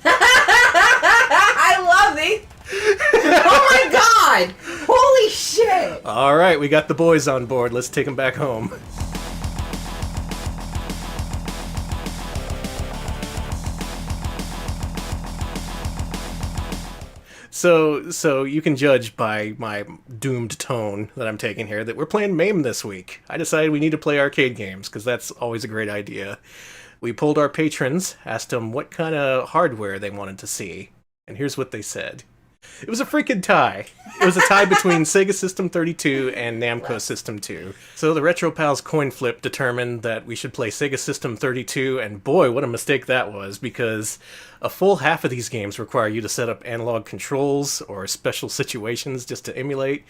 I love these. Oh my god! Holy shit! Alright, we got the boys on board. Let's take them back home. So you can judge by my doomed tone that I'm taking here that we're playing Mame this week. I decided we need to play arcade games, because that's always a great idea. We polled our patrons, asked them what kind of hardware they wanted to see, and here's what they said. It was a freaking tie. It was a tie between Sega System32 and Namco System 2. So the Retro Pals coin flip determined that we should play Sega System32, and boy, what a mistake that was, because a full half of these games require you to set up analog controls or special situations just to emulate.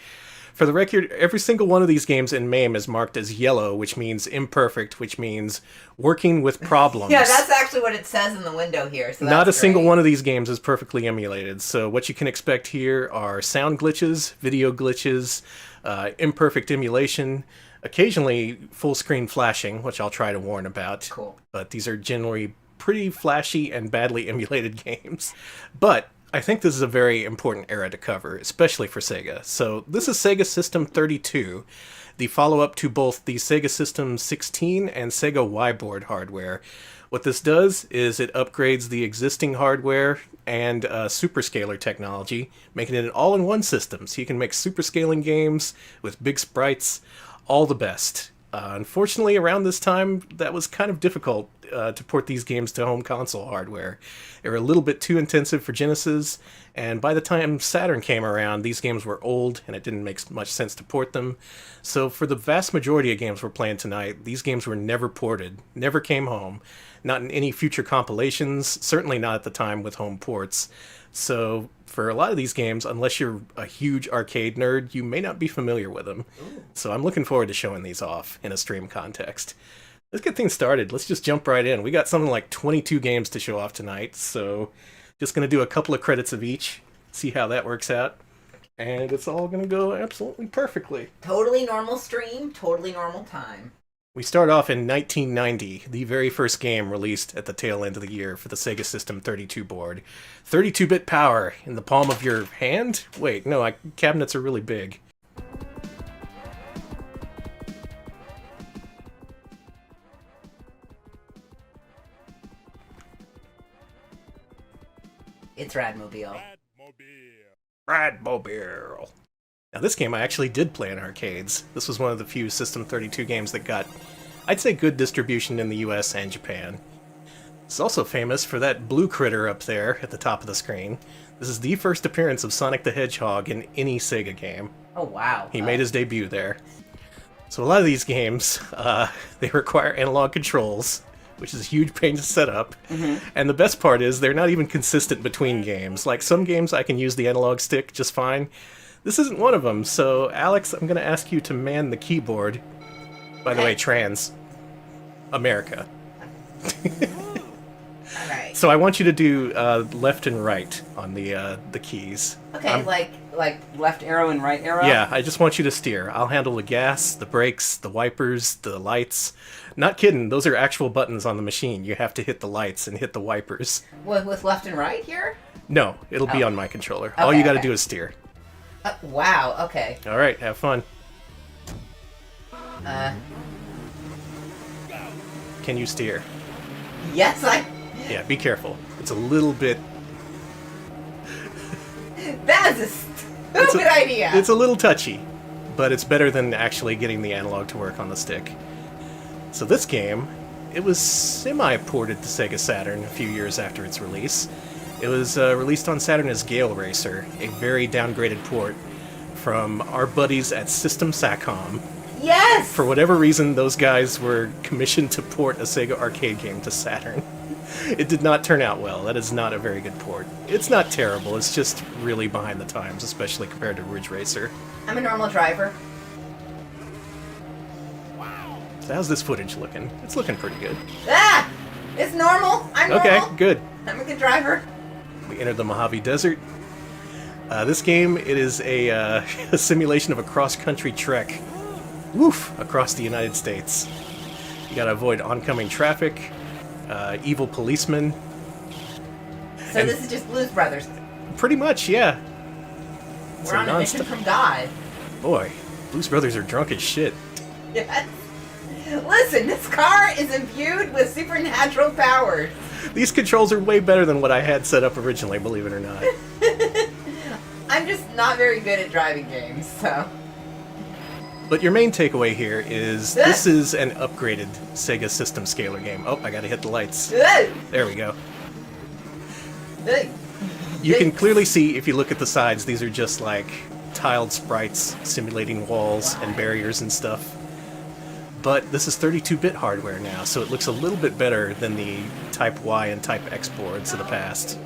For the record, every single one of these games in Mame is marked as yellow, which means imperfect, which means working with problems. Yeah, that's actually what it says in the window here. So Not a single one of these games is perfectly emulated, so what you can expect here are sound glitches, video glitches, imperfect emulation, occasionally full-screen flashing, which I'll try to warn about. Cool. But these are generally pretty flashy and badly emulated games. But I think this is a very important era to cover, especially for Sega. So this is Sega System32, the follow-up to both the Sega System 16 and Sega Y-board hardware. What this does is it upgrades the existing hardware and superscaler technology, making it an all-in-one system, so you can make superscaling games with big sprites, all the best. Unfortunately, around this time, that was kind of difficult to port these games to home console hardware. They were a little bit too intensive for Genesis, and by the time Saturn came around, these games were old, and it didn't make much sense to port them. So for the vast majority of games we're playing tonight, these games were never ported, never came home, not in any future compilations, certainly not at the time with home ports. So for a lot of these games, unless you're a huge arcade nerd, you may not be familiar with them. Ooh. So I'm looking forward to showing these off in a stream context. Let's get things started. Let's just jump right in. We got something like 22 games to show off tonight, so just going to do a couple of credits of each, see how that works out, and it's all going to go absolutely perfectly. Totally normal stream, totally normal time. We start off in 1990, the very first game released at the tail end of the year for the Sega System32 board. 32-bit power in the palm of your hand? Wait, no, cabinets are really big. It's Rad Mobile. Rad Mobile. Now this game I actually did play in arcades. This was one of the few System32 games that got, I'd say, good distribution in the US and Japan. It's also famous for that blue critter up there at the top of the screen. This is the first appearance of Sonic the Hedgehog in any Sega game. Oh wow. He made his debut there. So a lot of these games, they require analog controls, which is a huge pain to set up. Mm-hmm. And the best part is they're not even consistent between games. Like some games I can use the analog stick just fine. This isn't one of them, so Alex, I'm going to ask you to man the keyboard. By the way, trans. America. Alright. So I want you to do left and right on the keys. Okay, like left arrow and right arrow? Yeah, I just want you to steer. I'll handle the gas, the brakes, the wipers, the lights. Not kidding, those are actual buttons on the machine. You have to hit the lights and hit the wipers. With left and right here? No, it'll be on my controller. Okay, all you gotta do is steer. Wow, okay. Alright, have fun. Can you steer? Yes, Yeah, be careful. It's a little bit... That is a stupid idea! It's a little touchy, but it's better than actually getting the analog to work on the stick. So this game, it was semi-ported to Sega Saturn a few years after its release. It was released on Saturn as Gale Racer, a very downgraded port from our buddies at System Satcom. Yes! For whatever reason, those guys were commissioned to port a Sega arcade game to Saturn. It did not turn out well. That is not a very good port. It's not terrible, it's just really behind the times, especially compared to Ridge Racer. I'm a normal driver. So how's this footage looking? It's looking pretty good. Ah! It's normal! I'm normal! Okay, good. I'm a good driver. We entered the Mojave Desert. This game, it is a simulation of a cross-country trek. Woof! Across the United States. You gotta avoid oncoming traffic, evil policemen, So this is just Blues Brothers. Pretty much, yeah. We're on a mission from God. Boy, Blues Brothers are drunk as shit. Yes. Listen, this car is imbued with supernatural powers. These controls are way better than what I had set up originally, believe it or not. I'm just not very good at driving games, so... But your main takeaway here is this is an upgraded Sega System scaler game. Oh, I gotta hit the lights. There we go. You can clearly see, if you look at the sides, these are just like tiled sprites simulating walls and barriers and stuff. But this is 32-bit hardware now, so it looks a little bit better than the Type Y and Type X boards of the past.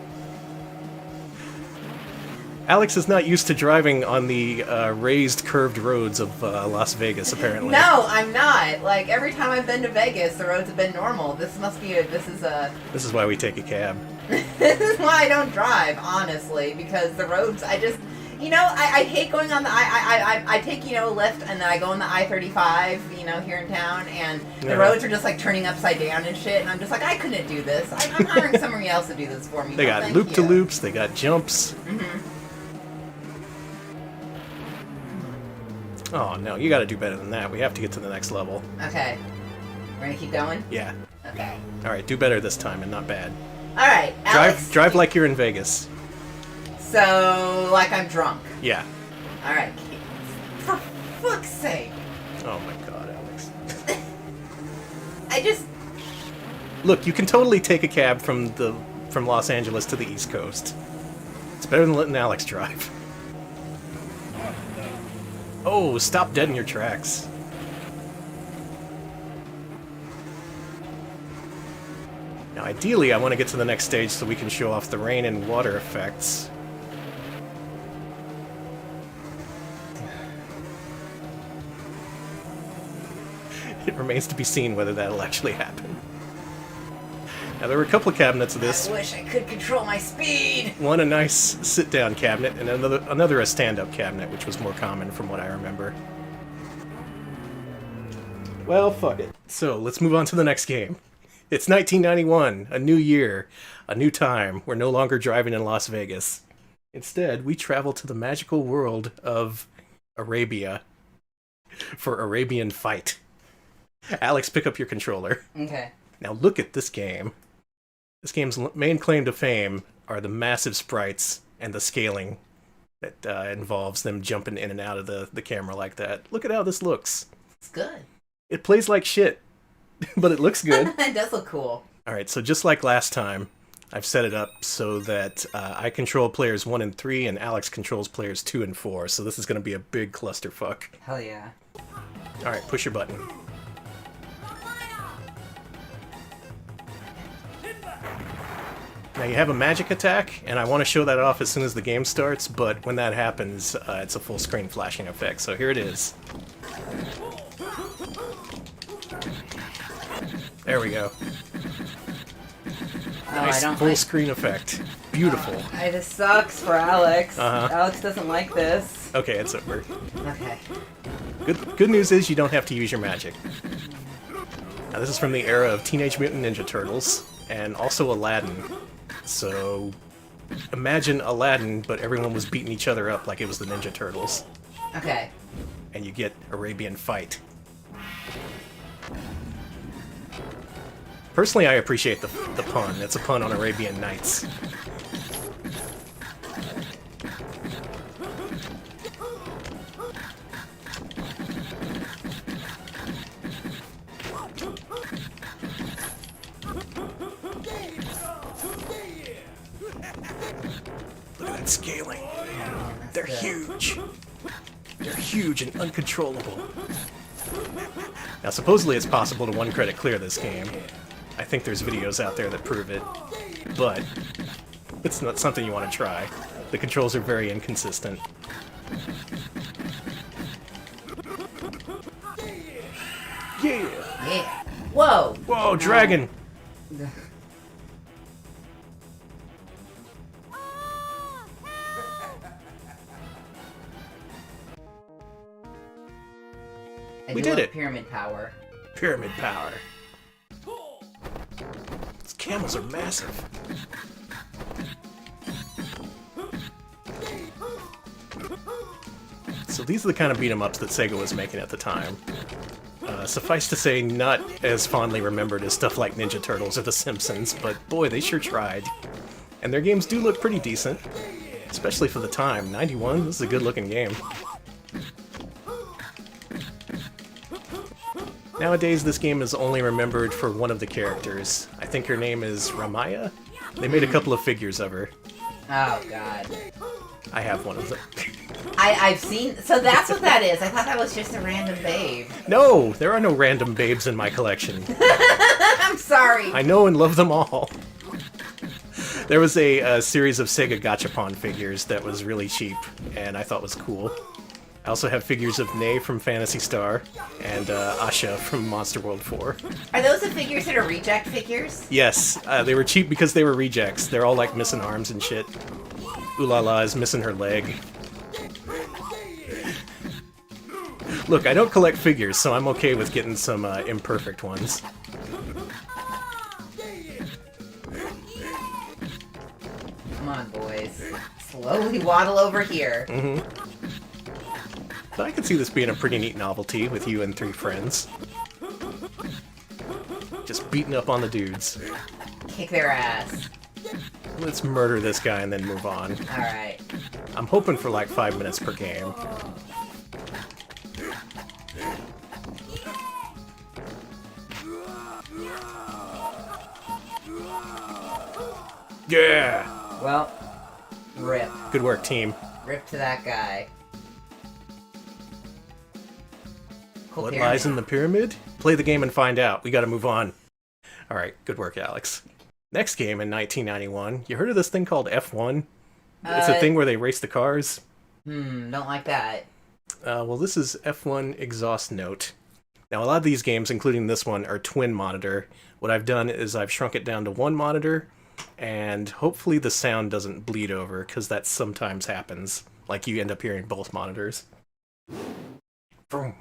Alex is not used to driving on the raised, curved roads of Las Vegas, apparently. No, I'm not. Like, every time I've been to Vegas, the roads have been normal. This is why we take a cab. This is why I don't drive, honestly, because the roads, I hate going on the I take, a Lyft, and then I go on the I-35, here in town, and the roads are just, like, turning upside down and shit, and I'm just like, I couldn't do this. I'm hiring somebody else to do this for me. They got loop-to-loops, they got jumps. Mm-hmm. Oh, no, you gotta do better than that. We have to get to the next level. Okay. We're gonna keep going? Yeah. Okay. Alright, do better this time and not bad. Alright, Alex. Drive like you're in Vegas. So, like I'm drunk. Yeah. Alright. For fuck's sake. Oh my god, Alex. I just... Look, you can totally take a cab from Los Angeles to the East Coast. It's better than letting Alex drive. Oh, stop dead in your tracks. Now, ideally, I want to get to the next stage so we can show off the rain and water effects. It remains to be seen whether that'll actually happen. Now, there were a couple of cabinets of this. I wish I could control my speed! One a nice sit-down cabinet, and another a stand-up cabinet, which was more common from what I remember. Well, fuck it. So, let's move on to the next game. It's 1991, a new year, a new time. We're no longer driving in Las Vegas. Instead, we travel to the magical world of Arabia for Arabian Fight. Alex, pick up your controller. Okay. Now look at this game. This game's main claim to fame are the massive sprites and the scaling that involves them jumping in and out of the camera like that. Look at how this looks. It's good. It plays like shit, but it looks good. It does look cool. Alright, so just like last time, I've set it up so that I control players 1 and 3, and Alex controls players 2 and 4, so this is going to be a big clusterfuck. Hell yeah. Alright, push your button. Now you have a magic attack, and I want to show that off as soon as the game starts, but when that happens, it's a full screen flashing effect, so here it is. There we go. Nice full screen effect. Beautiful. This sucks for Alex. Uh-huh. Alex doesn't like this. Okay, it's over. Okay. Good news is you don't have to use your magic. Now this is from the era of Teenage Mutant Ninja Turtles, and also Aladdin. So, imagine Aladdin, but everyone was beating each other up like it was the Ninja Turtles. Okay. And you get Arabian Fight. Personally, I appreciate the pun. It's a pun on Arabian Nights. Look at that scaling. They're huge. They're huge and uncontrollable. Now, supposedly it's possible to one-credit clear this game. I think there's videos out there that prove it, but it's not something you want to try. The controls are very inconsistent. Yeah! Yeah. Whoa! Whoa, dragon! We did it! Pyramid power. Pyramid power. These camels are massive. So these are the kind of beat-em-ups that Sega was making at the time. Suffice to say, not as fondly remembered as stuff like Ninja Turtles or The Simpsons, but boy, they sure tried. And their games do look pretty decent, especially for the time. 91, this is a good-looking game. Nowadays, this game is only remembered for one of the characters. I think her name is Ramaya? They made a couple of figures of her. Oh, God. I have one of them. I've seen... So that's what that is. I thought that was just a random babe. No, there are no random babes in my collection. I'm sorry. I know and love them all. There was a series of Sega Gachapon figures that was really cheap, and I thought was cool. I also have figures of Ney from Phantasy Star, and Asha from Monster World 4. Are those the figures that are reject figures? Yes, they were cheap because they were rejects. They're all like missing arms and shit. Ulala is missing her leg. Look, I don't collect figures, so I'm okay with getting some imperfect ones. Come on, boys. Slowly waddle over here. But I could see this being a pretty neat novelty with you and 3 friends. Just beating up on the dudes. Kick their ass. Let's murder this guy and then move on. Alright. I'm hoping for like 5 minutes per game. Yeah! Well, rip. Good work, team. Rip to that guy. Cool What pyramid. lies in the pyramid? Play the game and find out. We gotta move on. Alright, good work, Alex. Next game in 1991. You heard of this thing called F1? It's a thing where they race the cars. Don't like that. Well, this is F1 Exhaust Note. Now, a lot of these games, including this one, are twin monitor. What I've done is I've shrunk it down to one monitor, and hopefully the sound doesn't bleed over, because that sometimes happens. Like, you end up hearing both monitors. Vroom.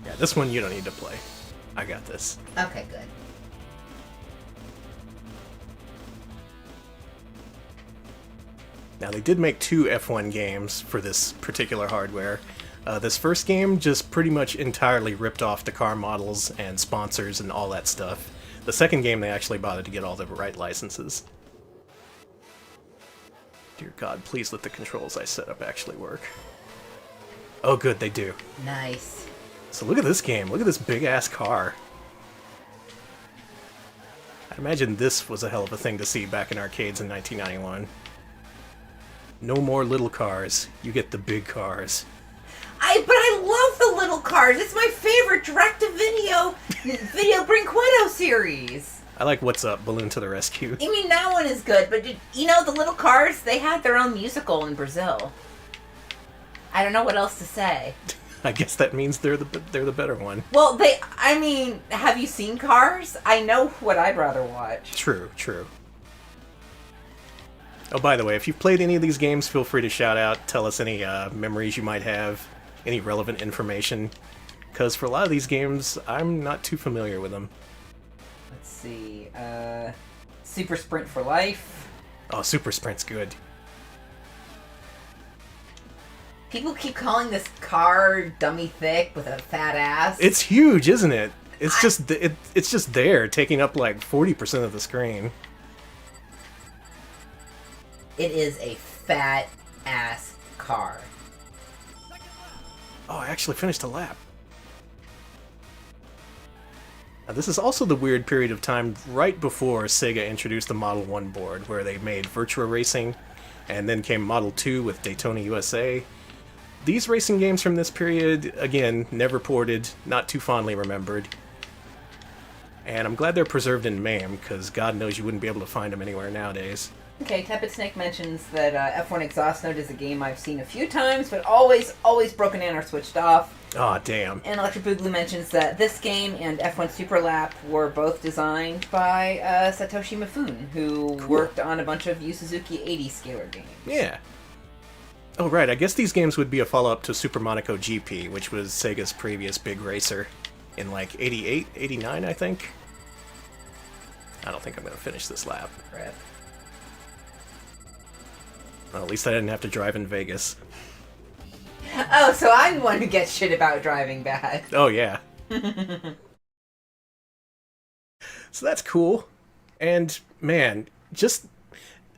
Yeah, this one you don't need to play. I got this. Okay, good. Now, they did make 2 F1 games for this particular hardware. This first game just pretty much entirely ripped off the car models and sponsors and all that stuff. The second game, they actually bothered to get all the right licenses. Dear God, please let the controls I set up actually work. Oh good, they do. Nice. So look at this game, look at this big-ass car. I imagine this was a hell of a thing to see back in arcades in 1991. No more little cars, you get the big cars. But I love the little cars. It's my favorite direct-to-video Video Brinquedo series. I like What's Up, Balloon to the Rescue. I mean, that one is good, but you know, the little cars, they had their own musical in Brazil. I don't know what else to say. I guess that means they're the better one. Well, I mean, have you seen Cars? I know what I'd rather watch. True, true. Oh, by the way, if you've played any of these games, feel free to shout out, tell us any memories you might have, any relevant information, because for a lot of these games, I'm not too familiar with them. Let's see, Super Sprint for Life. Oh, Super Sprint's good. People keep calling this car dummy thick with a fat ass. It's huge, isn't it? It's just there, taking up like 40% of the screen. It is a fat ass car. Oh, I actually finished a lap. Now, this is also the weird period of time right before Sega introduced the Model 1 board, where they made Virtua Racing, and then came Model 2 with Daytona USA. These racing games from this period, again, never ported, not too fondly remembered. And I'm glad they're preserved in Mame, because God knows you wouldn't be able to find them anywhere nowadays. Okay, Tepid Snake mentions that F1 Exhaust Note is a game I've seen a few times, but always broken in or switched off. Aw, damn. And Electric Boogaloo mentions that this game and F1 Super Lap were both designed by Satoshi Mifune, who worked on a bunch of Yu Suzuki 80 scalar games. Yeah. Oh, right, I guess these games would be a follow-up to Super Monaco GP, which was Sega's previous big racer in, like, 88, 89, I think? I don't think I'm going to finish this lap. Rip. Well, at least I didn't have to drive in Vegas. Oh, so I'm the one who gets shit about driving bad. Oh, yeah. So that's cool. And, man, just...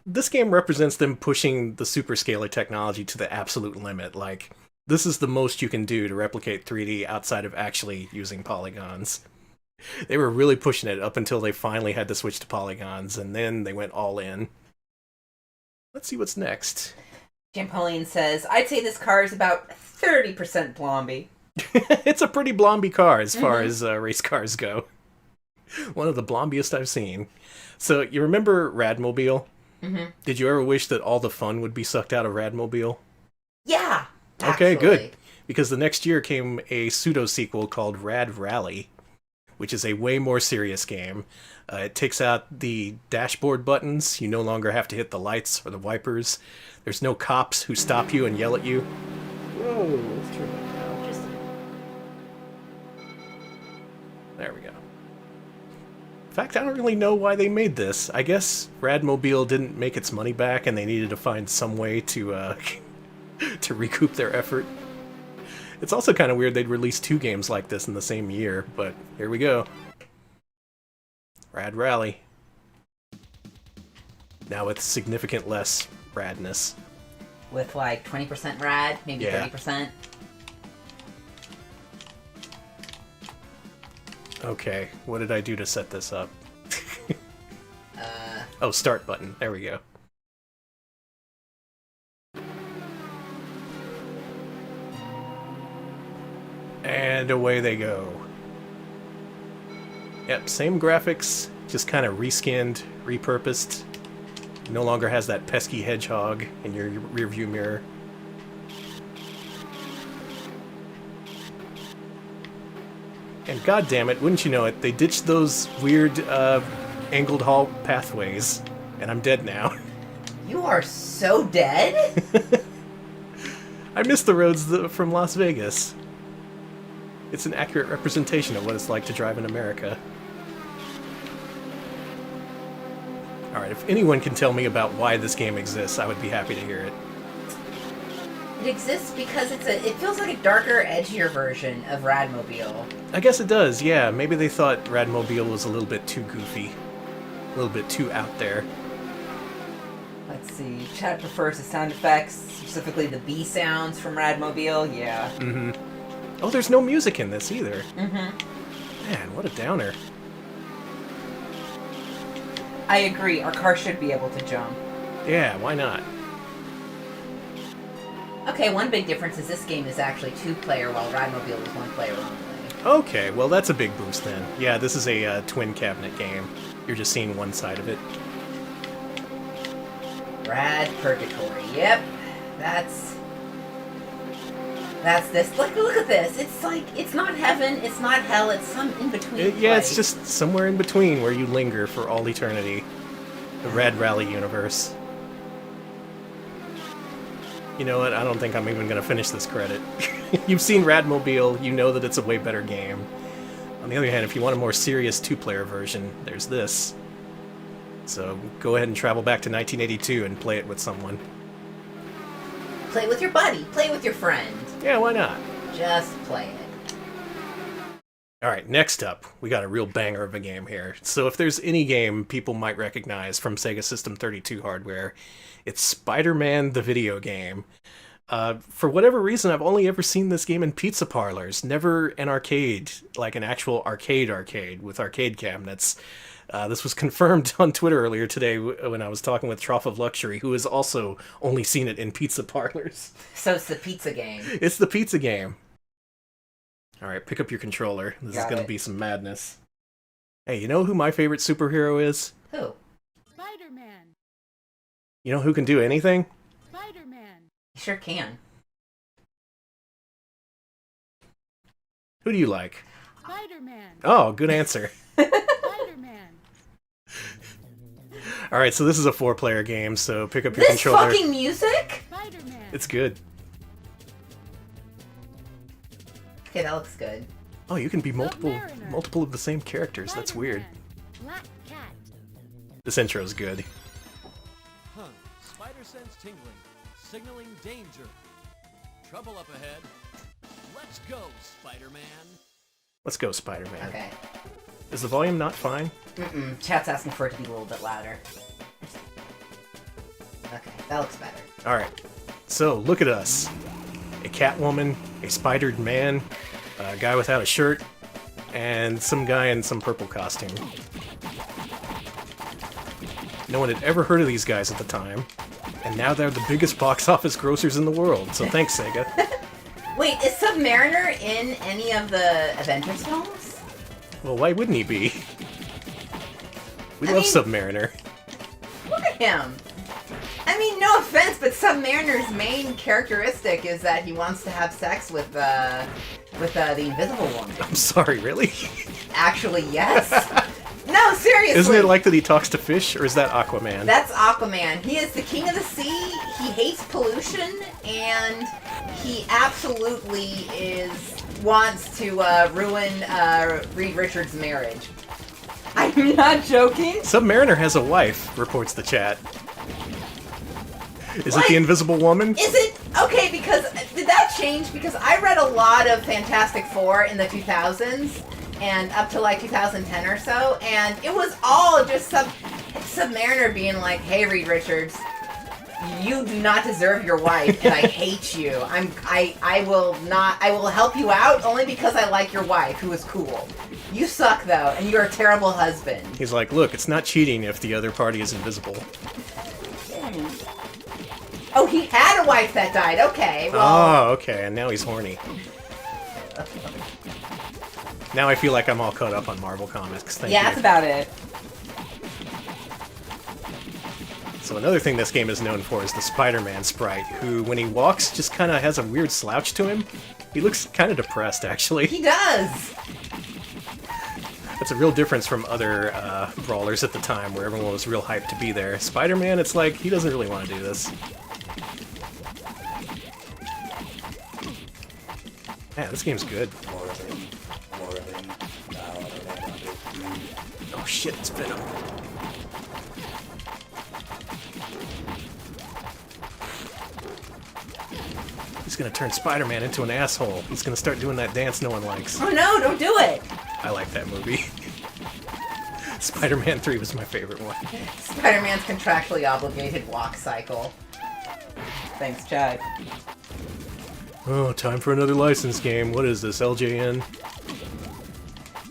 This game represents them pushing the superscalar technology to the absolute limit. Like, this is the most you can do to replicate 3D outside of actually using polygons. They were really pushing it up until they finally had to switch to polygons, and then they went all in. Let's see what's next. Jampolian says, I'd say this car is about 30% Blomby. It's a pretty Blomby car as far as race cars go. One of the Blombiest I've seen. So, you remember Rad Mobile? Mm-hmm. Did you ever wish that all the fun would be sucked out of Rad Mobile? Yeah! Okay, actually. good. Because the next year came a pseudo-sequel called Rad Rally, which is a way more serious game. It takes out the dashboard buttons. You no longer have to hit the lights or the wipers. There's no cops who stop you and yell at you. Whoa, let's turn that down. Just... There we go. In fact, I don't really know why they made this. I guess Rad Mobile didn't make its money back and they needed to find some way to to recoup their effort. It's also kind of weird they'd release 2 games like this in the same year, but here we go. Rad Rally. Now with significant less radness. With like 20% rad, maybe 30%. Okay, what did I do to set this up? Oh, start button. There we go. And away they go. Yep, same graphics, just kind of reskinned, repurposed. No longer has that pesky hedgehog in your rearview mirror. And goddammit, wouldn't you know it, they ditched those weird angled hall pathways, and I'm dead now. You are so dead? I miss the roads from Las Vegas. It's an accurate representation of what it's like to drive in America. Alright, if anyone can tell me about why this game exists, I would be happy to hear it. It exists because it feels like a darker, edgier version of Rad Mobile. I guess it does, yeah. Maybe they thought Rad Mobile was a little bit too goofy. A little bit too out there. Let's see. Chad prefers the sound effects, specifically the B sounds from Rad Mobile, yeah. Mm-hmm. Oh, there's no music in this either. Mm-hmm. Man, what a downer. I agree, our car should be able to jump. Yeah, why not? Okay, one big difference is this game is actually 2-player, while Rad Mobile is 1-player only. Okay, well that's a big boost then. Yeah, this is a twin cabinet game. You're just seeing one side of it. Rad Purgatory, yep. That's this. Look at this. It's like, it's not heaven, it's not hell, it's some in-between Yeah, place. it's just somewhere in between where you linger for all eternity. The Rad Rally universe. You know what, I don't think I'm even going to finish this credit. You've seen Rad Mobile, you know that it's a way better game. On the other hand, if you want a more serious 2-player version, there's this. So go ahead and travel back to 1982 and play it with someone. Play with your buddy, play with your friend. Yeah, why not? Just play it. Alright, next up, we got a real banger of a game here. So if there's any game people might recognize from Sega System32 hardware, it's Spider-Man the video game. For whatever reason, I've only ever seen this game in pizza parlors, never an arcade, like an actual arcade with arcade cabinets. This was confirmed on Twitter earlier today when I was talking with Trough of Luxury, who has also only seen it in pizza parlors. So it's the pizza game. It's the pizza game. Alright, pick up your controller. This is going to be some madness. Hey, you know who my favorite superhero is? Who? Spider-Man. You know who can do anything? Spider-Man. You sure can. Who do you like? Spider-Man. Oh, good answer. Spider-Man. Alright, so this is a 4-player game, so pick up your This controller. fucking music? Spider-Man. It's good. Okay, that looks good. Oh, you can be Submariner. multiple of the same characters. That's weird. Spider-Man. Black Cat. This intro's good. Spider sense tingling, signaling danger. Trouble up ahead. Let's go, Spider-Man. Let's go, Spider-Man. Okay. Is the volume not fine? Chat's asking for it to be a little bit louder. Okay, that looks better. Alright. So, look at us. A Catwoman, a spidered man, a guy without a shirt, and some guy in some purple costume. No one had ever heard of these guys at the time, and now they're the biggest box office grossers in the world, so thanks, Sega. Wait, is Submariner in any of the Avengers films? Well, why wouldn't he be? We I love mean- Submariner. Look at him! I mean, no offense, but Submariner's main characteristic is that he wants to have sex with the Invisible Woman. I'm sorry, really? Actually, yes. No, seriously. Isn't it like that he talks to fish, or is that Aquaman? That's Aquaman. He is the king of the sea. He hates pollution, and he absolutely wants to ruin Reed Richards' marriage. I'm not joking. Submariner has a wife, reports the chat. Is What? it the Invisible Woman? Is it? Okay, because did that change? Because I read a lot of Fantastic Four in the 2000s and up to like 2010 or so, and it was all just Submariner being like, "Hey, Reed Richards, you do not deserve your wife, and I hate you. I will help you out only because I like your wife, who is cool. You suck though, and you're a terrible husband." He's like, look, it's not cheating if the other party is invisible. Oh, he had a wife that died. Okay, well. Oh, okay, and now he's horny. Now I feel like I'm all caught up on Marvel Comics. Thank Yeah, you. that's about it. So another thing this game is known for is the Spider-Man sprite, who, when he walks, just kind of has a weird slouch to him. He looks kind of depressed, actually. He does. That's a real difference from other brawlers at the time, where everyone was real hyped to be there. Spider-Man, it's like, he doesn't really want to do this. Yeah, this game's good. Oh shit, it's Venom. He's gonna turn Spider-Man into an asshole. He's gonna start doing that dance no one likes. Oh no, don't do it. I like that movie. Spider-Man 3 was my favorite one. Spider-Man's contractually obligated walk cycle. Thanks, Chad. Oh, time for another license game. What is this, LJN?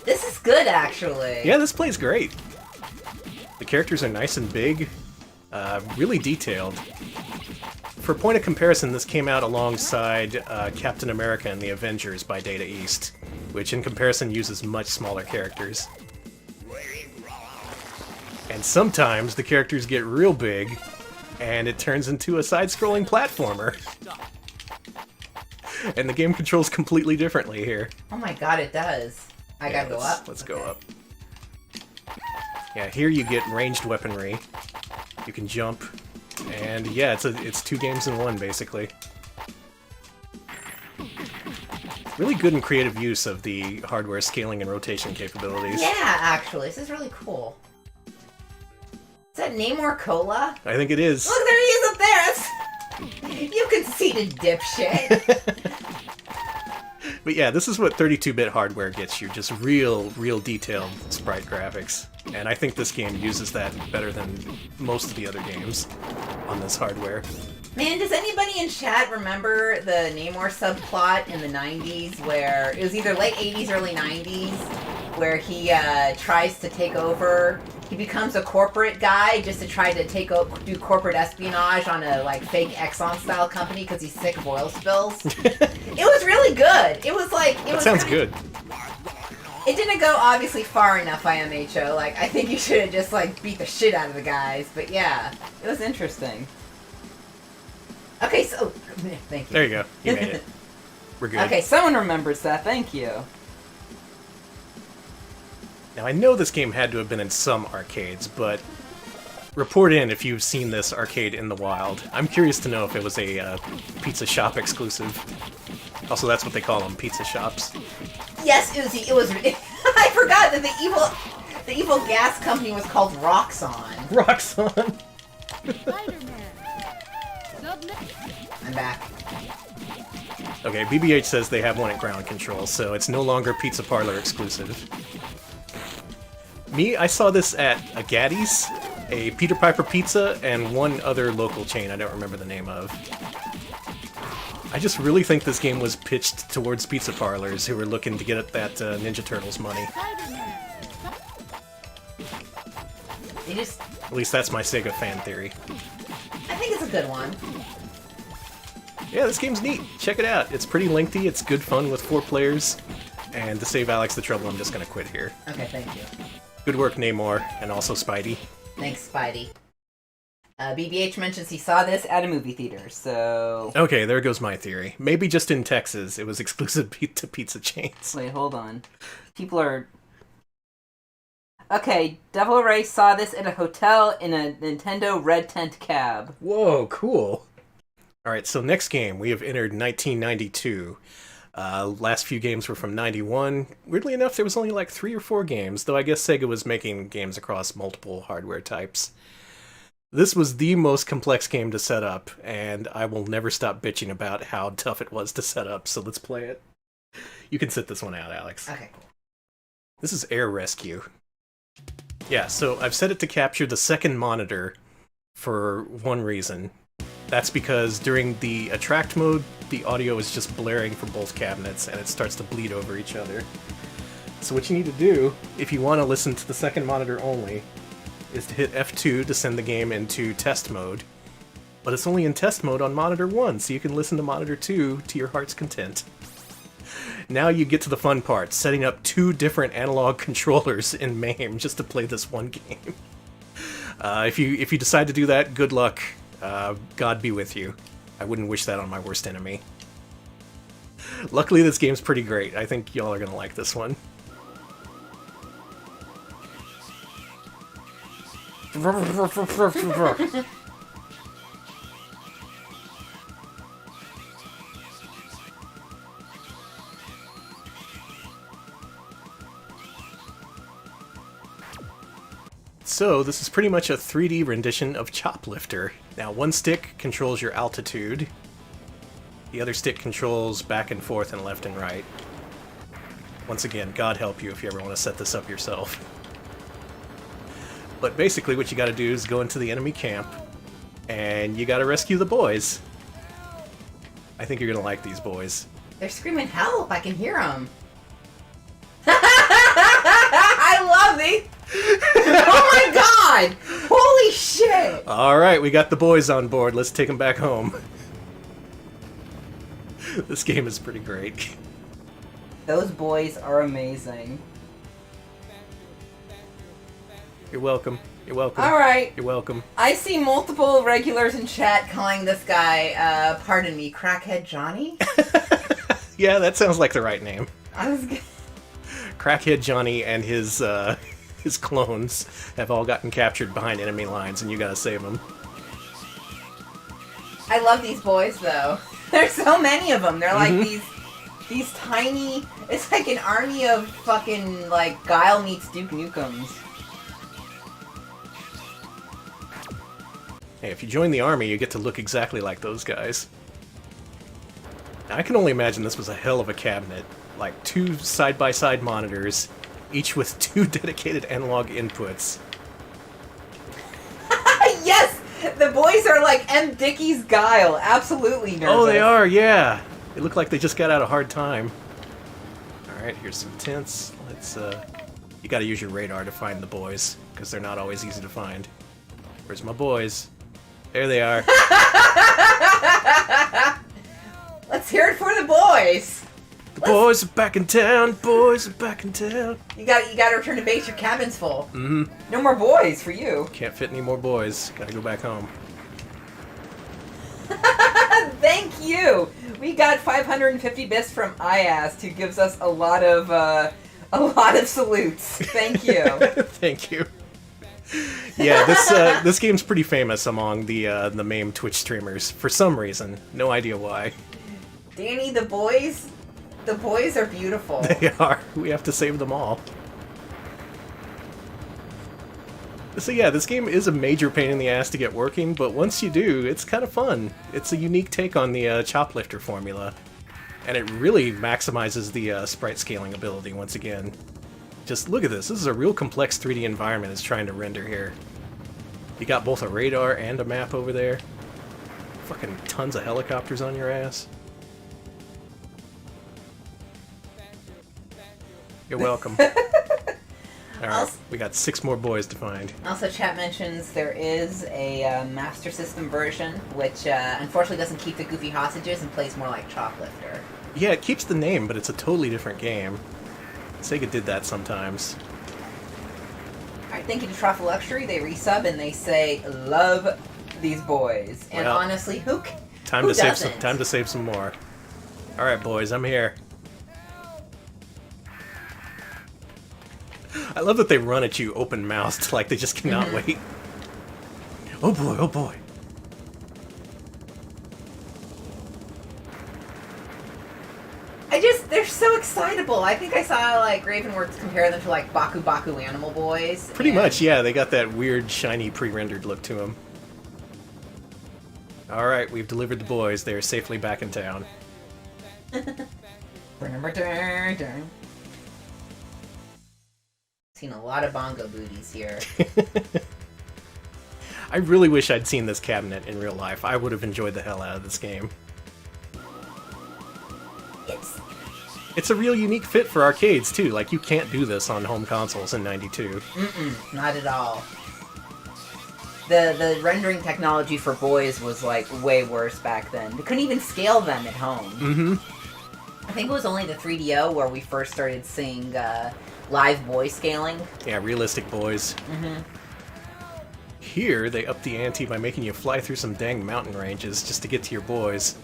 This is good, actually. Yeah, this plays great. The characters are nice and big, really detailed. For point of comparison, this came out alongside Captain America and the Avengers by Data East, which in comparison uses much smaller characters. And sometimes the characters get real big, and it turns into a side-scrolling platformer. And the game controls completely differently here. Oh my god, it does. I gotta go up. Let's go up. Yeah, here you get ranged weaponry. You can jump. And yeah, it's two games in one, basically. Really good and creative use of the hardware scaling and rotation capabilities. Yeah, actually, this is really cool. Is that Namor Cola? I think it is. Look, there he is up there! That's... You conceited dipshit. But yeah, this is what 32-bit hardware gets you, just real detailed sprite graphics. And I think this game uses that better than most of the other games on this hardware. Man, does anybody in chat remember the Namor subplot in the 90s where it was either late 80s, early 90s, where he tries to take over, he becomes a corporate guy just to try to do corporate espionage on a like fake Exxon-style company because he's sick of oil spills? It was really good. It was like... That sounds good. It didn't go obviously far enough, IMHO. Like, I think you should have just like beat the shit out of the guys. But yeah, it was interesting. Okay, so... Thank you. There you go. You made it. We're good. Okay, someone remembers that. Thank you. Now, I know this game had to have been in some arcades, but report in if you've seen this arcade in the wild. I'm curious to know if it was a pizza shop exclusive. Also, that's what they call them, pizza shops. Yes, Uzi, it was... I forgot that the evil gas company was called Roxxon. Roxxon! Spider-Man. I'm back. Okay, BBH says they have one at ground control, so it's no longer Pizza Parlor exclusive. Me, I saw this at a Gaddy's, a Peter Piper Pizza, and one other local chain I don't remember the name of. I just really think this game was pitched towards pizza parlors who were looking to get at that Ninja Turtles money. You just... At least that's my Sega fan theory. I think it's a good one. Yeah, this game's neat. Check it out. It's pretty lengthy, it's good fun with 4 players, and to save Alex the trouble, I'm just gonna quit here. Okay, thank you. Good work, Namor, and also Spidey. Thanks, Spidey. BBH mentions he saw this at a movie theater, so... Okay, there goes my theory. Maybe just in Texas, it was exclusive to pizza chains. Wait, hold on. People are... Okay, Devil Ray saw this at a hotel in a Nintendo red tent cab. Whoa, cool. Alright, so next game, we have entered 1992. Last few games were from 91. Weirdly enough, there was only like 3 or 4 games, though I guess Sega was making games across multiple hardware types. This was the most complex game to set up, and I will never stop bitching about how tough it was to set up, so let's play it. You can sit this one out, Alex. Okay, cool. This is Air Rescue. Yeah, so I've set it to capture the second monitor for one reason. That's because during the attract mode, the audio is just blaring from both cabinets, and it starts to bleed over each other. So what you need to do, if you want to listen to the second monitor only, is to hit F2 to send the game into test mode. But it's only in test mode on monitor 1, so you can listen to monitor 2 to your heart's content. Now you get to the fun part, setting up 2 different analog controllers in Mame just to play this one game. If you decide to do that, good luck. God be with you. I wouldn't wish that on my worst enemy. Luckily, this game's pretty great. I think y'all are gonna like this one. So, this is pretty much a 3D rendition of Choplifter. Now, one stick controls your altitude. The other stick controls back and forth and left and right. Once again, God help you if you ever want to set this up yourself. But basically what you gotta do is go into the enemy camp, and you gotta rescue the boys. I think you're gonna like these boys. They're screaming help, I can hear them. I love these! Oh my god! Holy shit! Alright, we got the boys on board. Let's take them back home. This game is pretty great. Those boys are amazing. You're welcome. You're welcome. Alright. You're welcome. I see multiple regulars in chat calling this guy, pardon me, Crackhead Johnny? Yeah, that sounds like the right name. I was Crackhead Johnny and his clones have all gotten captured behind enemy lines, and you gotta save them. I love these boys, though. There's so many of them. They're like these tiny... It's like an army of fucking, like, Guile meets Duke Nukems. Hey, if you join the army, you get to look exactly like those guys. Now, I can only imagine this was a hell of a cabinet. Like, 2 side-by-side monitors, each with 2 dedicated analog inputs. Yes! The boys are like M. Dickey's Guile. Absolutely nervous. Oh, they are, yeah! They look like they just got out a hard time. Alright, here's some tents. Let's, you gotta use your radar to find the boys, because they're not always easy to find. Where's my boys? There they are. Let's hear it for the boys! The boys are back in town, boys are back in town. You gotta return to base, your cabin's full. Mm-hmm. No more boys for you. Can't fit any more boys. Gotta go back home. Thank you! We got 550 bits from IAST, who gives us a lot of salutes. Thank you. Thank you. Yeah, this game's pretty famous among the Mame Twitch streamers for some reason. No idea why. Danny, the boys are beautiful. They are. We have to save them all. So yeah, this game is a major pain in the ass to get working, but once you do, it's kind of fun. It's a unique take on the Choplifter formula, and it really maximizes the sprite scaling ability once again. Just look at this. This is a real complex 3D environment it's trying to render here. You got both a radar and a map over there. Fucking tons of helicopters on your ass. You're welcome. Alright, we got 6 more boys to find. Also, chat mentions there is a Master System version, which unfortunately doesn't keep the goofy hostages and plays more like Choplifter. Yeah, it keeps the name, but it's a totally different game. Sega did that sometimes. Alright, thank you to Truffle Luxury. They resub and they say, love these boys. And Well, honestly, who Time who to save doesn't? some. Time to save some more. All right, boys, I'm here. I love that they run at you open-mouthed, like they just cannot wait. Oh boy! Oh boy! They're so excitable. I think I saw, like, Ravenworks compare them to, like, Baku Baku Animal Boys. Pretty and- much, yeah. They got that weird, shiny, pre-rendered look to them. All right, we've delivered the boys. They are safely back in town. Seen a lot of bongo booties here. I really wish I'd seen this cabinet in real life. I would have enjoyed the hell out of this game. It's a real unique fit for arcades, too. Like, you can't do this on home consoles in '92. Not at all. The rendering technology for boys was, like, way worse back then. They couldn't even scale them at home. Mm-hmm. I think it was only the 3DO where we first started seeing live boy scaling. Yeah, realistic boys. Mm-hmm. Here, they up the ante by making you fly through some dang mountain ranges just to get to your boys.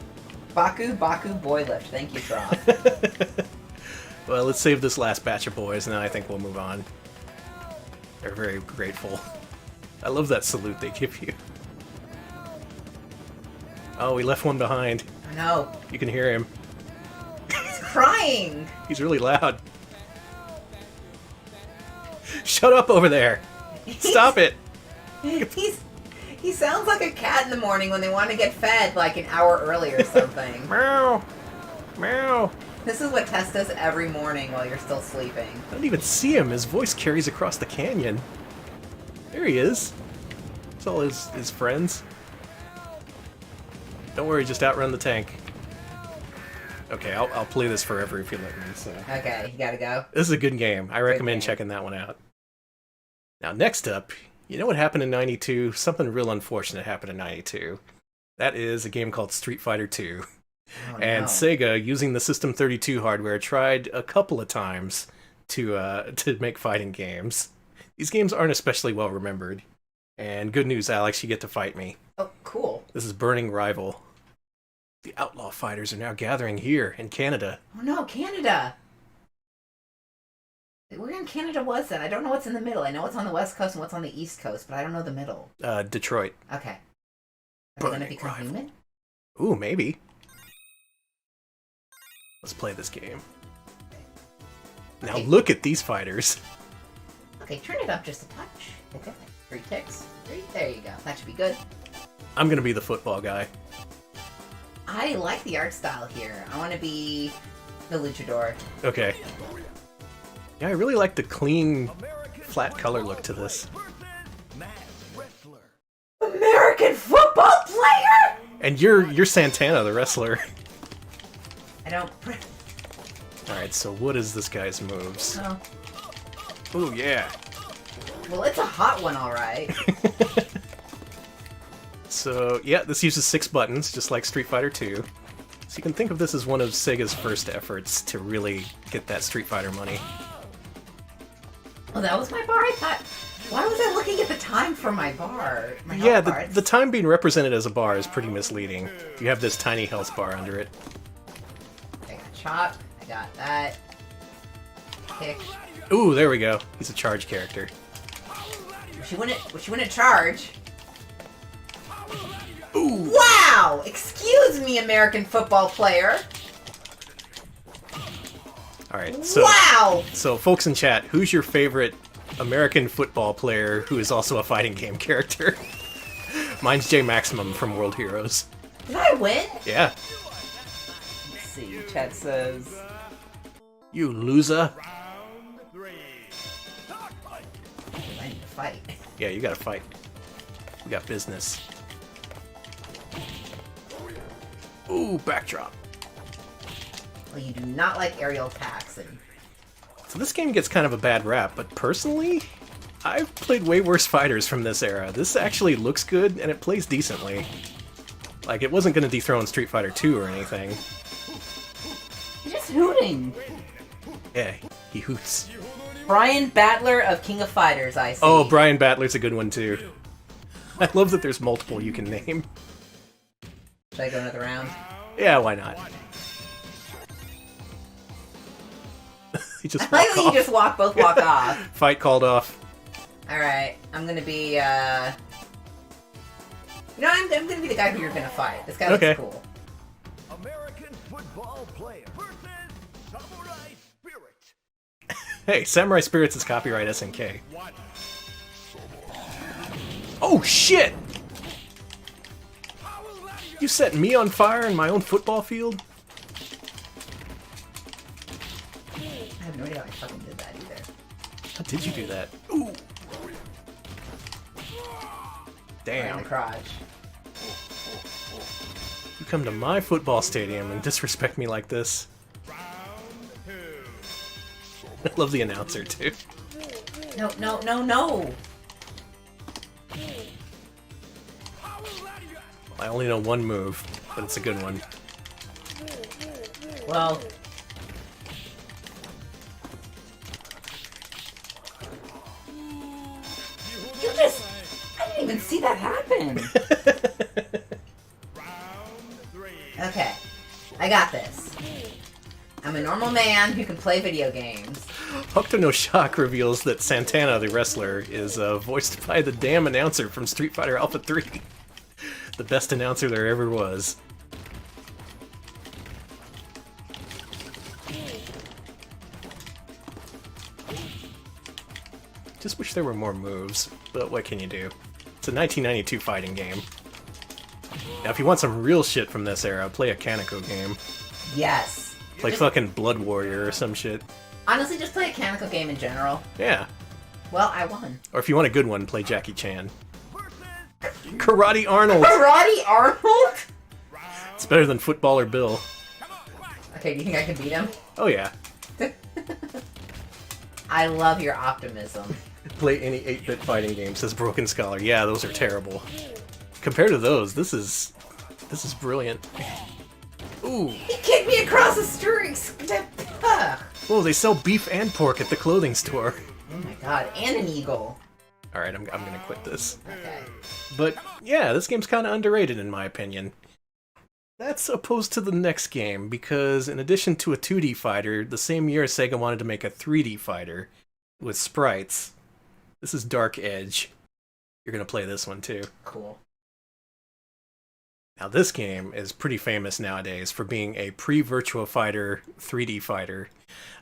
Baku Baku Boy Lift. Thank you, Trough. Well, let's save this last batch of boys, and then I think we'll move on. They're very grateful. I love that salute they give you. Oh, we left one behind. I know. You can hear him. He's crying. He's really loud. Shut up over there! Stop it! He sounds like a cat in the morning when they want to get fed like an hour early or something. Meow! Meow! This is what Tess does every morning while you're still sleeping. I don't even see him. His voice carries across the canyon. There he is. It's all his friends. Don't worry, just outrun the tank. Okay, I'll play this forever if you let me. So. Okay, you gotta go. This is a good game. I recommend game. checking that one out. Now, next up, you know what happened in '92? Something real unfortunate happened in '92. That is a game called Street Fighter 2. Oh, And no. Sega, using the System32 hardware, tried a couple of times to make fighting games. These games aren't especially well remembered. And good news, Alex, you get to fight me. Oh, cool. This is Burning Rival. The Outlaw Fighters are now gathering here in Canada. Oh no, Canada! Where in Canada was that? I don't know what's in the middle. I know what's on the west coast and what's on the east coast, but I don't know the middle. Detroit. Okay. Are they gonna Burning become Rival. human? Ooh, maybe. Let's play this game. Now Okay. look at these fighters. Okay, turn it up just a touch. Okay. 3 ticks. 3. There you go. That should be good. I'm gonna be the football guy. I like the art style here. I want to be the luchador. Okay. Yeah, I really like the clean, flat color look to this. American football player! And you're Santana, the wrestler. I don't... Alright, so what is this guy's moves? Oh. Ooh, yeah. Well, it's a hot one, alright. So, yeah, this uses 6 buttons, just like Street Fighter 2. So you can think of this as one of Sega's first efforts to really get that Street Fighter money. Oh, that was my bar? I thought... Why was I looking at the time for my bar? My health Yeah, bar? the time being represented as a bar is pretty misleading. You have this tiny health bar under it. I got chop. I got that. Kick. Ooh, there we go. He's a charge character. She wouldn't charge. Ooh. Wow! Excuse me, American football player. Alright, so... Wow! So, folks in chat, who's your favorite American football player who is also a fighting game character. Mine's J Maximum from World Heroes. Did I win? Yeah. Let's see. Chat says. You loser. I need to fight. Yeah, you gotta fight. We got business. Ooh, backdrop. Well, you do not like aerial attacks, and So this game gets kind of a bad rap, but personally, I've played way worse fighters from this era. This actually looks good, and it plays decently. Like, it wasn't gonna dethrone Street Fighter 2 or anything. you're just hooting. Yeah, he hoots. Brian Battler of King of Fighters, I see. Oh, Brian Battler's a good one, too. I love that there's multiple you can name. Should I go another round? Yeah, why not? He just I like walked that you off. just both walk off. Fight called off. Alright, I'm gonna be, I'm gonna be the guy who you're gonna fight. This guy looks Okay. cool. American football player versus Samurai Spirit. Hey, Samurai Spirits is copyright SNK. Oh, shit! You set me on fire in my own football field? I have no idea how I fucking did that either. How did you do that? Ooh! Right in Damn. the crotch. You come to my football stadium and disrespect me like this. I love the announcer, too. No, no, no, no! I only know one move, but it's a good one. Well... You just... I didn't even see that happen! Okay. I got this. I'm a normal man who can play video games. Hokuto no Shock reveals that Santana, the wrestler, is voiced by the damn announcer from Street Fighter Alpha 3. The best announcer there ever was. Just wish there were more moves, but what can you do? It's a 1992 fighting game. Now, if you want some real shit from this era, play a Kaneko game. Yes. Like Just- fucking Blood Warrior or some shit. Honestly, just play a Kaneko game in general. Yeah. Well, I won. Or if you want a good one, play Jackie Chan. Karate Arnold! Karate Arnold? It's better than Footballer Bill. Okay, do you think I can beat him? Oh yeah. I love your optimism. Play any 8-bit fighting game, says Broken Scholar. Yeah, those are terrible. Compared to those, this is brilliant. Ooh. He kicked me across the street! Ugh. Oh, they sell beef and pork at the clothing store. Oh my god, and an eagle. Alright, I'm gonna quit this. Okay. But yeah, this game's kinda underrated in my opinion. That's opposed to the next game, because in addition to a 2D fighter, the same year Sega wanted to make a 3D fighter with sprites. This is Dark Edge. You're gonna play this one too. Cool. Now this game is pretty famous nowadays for being a pre-Virtua Fighter 3D fighter.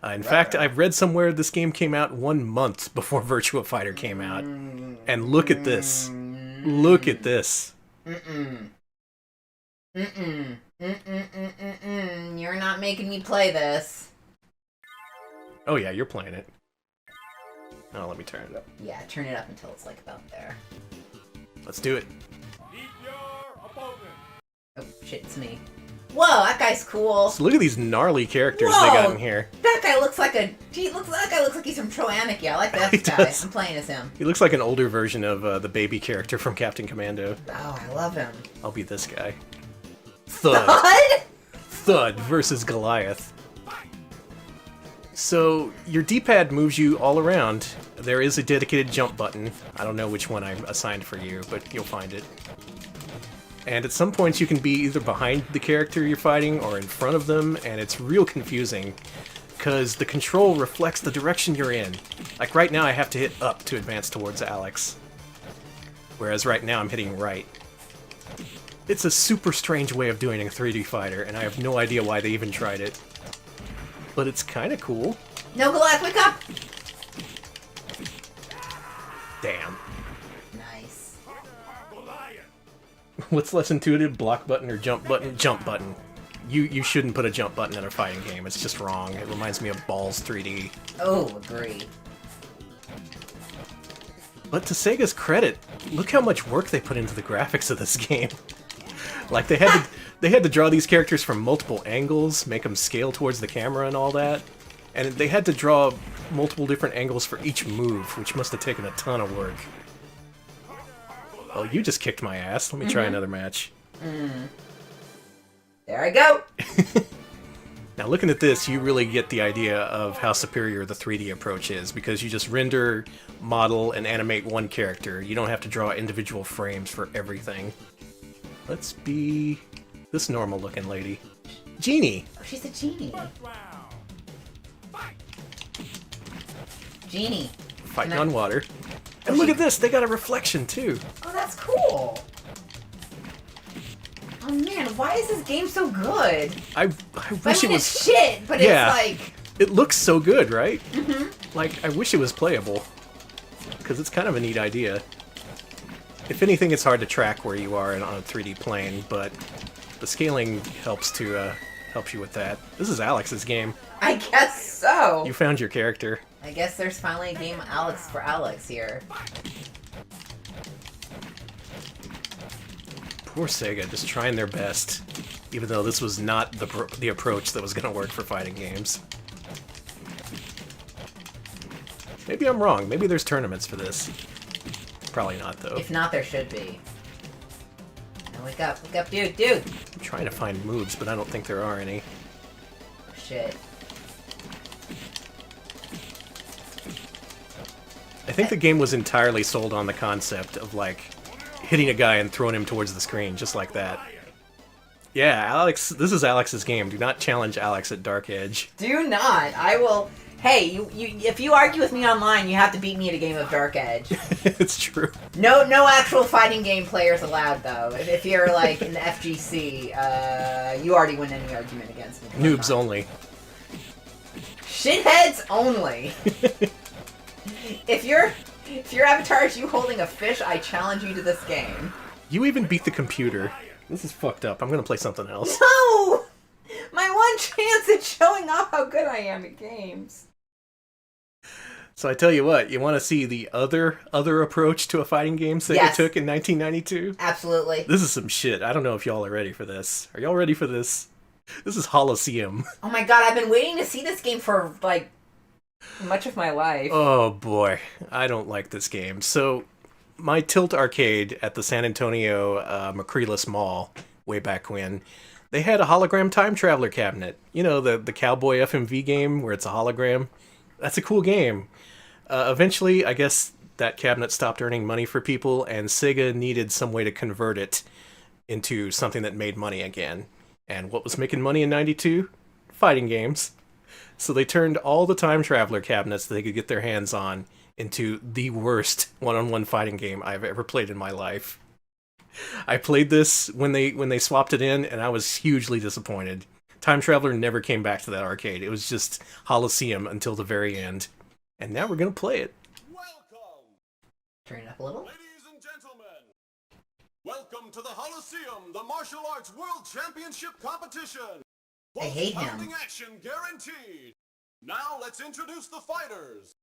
In fact, I've read somewhere this game came out 1 month before Virtua Fighter came out. And look at this. Look at this. Mm-mm. Mm-mm. Mm-mm. You're not making me play this. Oh yeah, you're playing it. Oh, let me turn it up. Yeah, turn it up until it's like about there. Let's do it. Oh, shit, it's me. Whoa, that guy's cool. So look at these gnarly characters Whoa, they got in here. That guy looks like that guy looks like he's from Troamic. Yeah, I like He that guy. does. I'm playing as him. He looks like an older version of the baby character from Captain Commando. Oh, I love him. I'll be this guy. Thud. Thud? Thud versus Goliath. So, your D-pad moves you all around. There is a dedicated jump button. I don't know which one I'm assigned for you, but you'll find it. And at some points you can be either behind the character you're fighting or in front of them, and it's real confusing, because the control reflects the direction you're in. Like right now I have to hit up to advance towards Alex, whereas right now I'm hitting right. It's a super strange way of doing a 3D fighter, and I have no idea why they even tried it. But it's kinda cool. No, Goliath, wake up! What's less intuitive, block button or jump button? Jump button. You shouldn't put a jump button in a fighting game. It's just wrong. It reminds me of Balls 3D. Oh, agree. But to Sega's credit, look how much work they put into the graphics of this game. Like they had to draw these characters from multiple angles, make them scale towards the camera and all that. And they had to draw multiple different angles for each move, which must have taken a ton of work. Oh, you just kicked my ass. Let me try another match. There I go. Now looking at this, you really get the idea of how superior the 3D approach is, because you just render, model, and animate one character. You don't have to draw individual frames for everything. Let's be this normal-looking lady. Genie! Oh, she's a genie. Genie. Fighting on water. And look at this, they got a reflection too. Oh, that's cool. Oh man, why is this game so good? I wish it was it's shit, but Yeah. it's like... It looks so good, right? Mm-hmm. Like, I wish it was playable. Because it's kind of a neat idea. If anything, it's hard to track where you are on a 3D plane, but the scaling helps to helps you with that. This is Alex's game. I guess so. You found your character. I guess there's finally a game Alex for Alex here. Poor Sega, just trying their best, even though this was not the approach that was going to work for fighting games. Maybe I'm wrong. Maybe there's tournaments for this. Probably not, though. If not, there should be. Now wake up, dude. I'm trying to find moves, but I don't think there are any. Oh, shit. I think the game was entirely sold on the concept of, like, hitting a guy and throwing him towards the screen, just like that. Yeah, Alex, this is Alex's game. Do not challenge Alex at Dark Edge. Do not. I will... Hey, you if you argue with me online, you have to beat me at a game of Dark Edge. It's true. No actual fighting game players allowed, though. If you're, like, in the FGC, you already win any argument against me. Noobs only. Shitheads only. If your avatar is you holding a fish, I challenge you to this game. You even beat the computer. This is fucked up. I'm gonna play something else. No! My one chance at showing off how good I am at games. So I tell you what, you want to see the other approach to a fighting game Sega Yes. took in 1992? Absolutely. This is some shit. I don't know if y'all are ready for this. Are y'all ready for this? This is Holosseum. Oh my god, I've been waiting to see this game for, like, much of my life. Oh boy, I don't like this game. So, my Tilt arcade at the San Antonio Macrelis Mall, way back when, they had a hologram time traveler cabinet. You know, the Cowboy FMV game where it's a hologram? That's a cool game. Eventually, I guess that cabinet stopped earning money for people, and Sega needed some way to convert it into something that made money again. And what was making money in 92? Fighting games. So they turned all the time traveler cabinets that they could get their hands on into the worst one-on-one fighting game I've ever played in my life. I played this when they swapped it in, and I was hugely disappointed. Time Traveler never came back to that arcade. It was just Holosseum until the very end. And now we're gonna play it. Welcome, Turn it up a little. ladies and gentlemen. Welcome to the Holosseum, the martial arts world championship competition. I hate him. Pounding action guaranteed. Now let's introduce the fighters.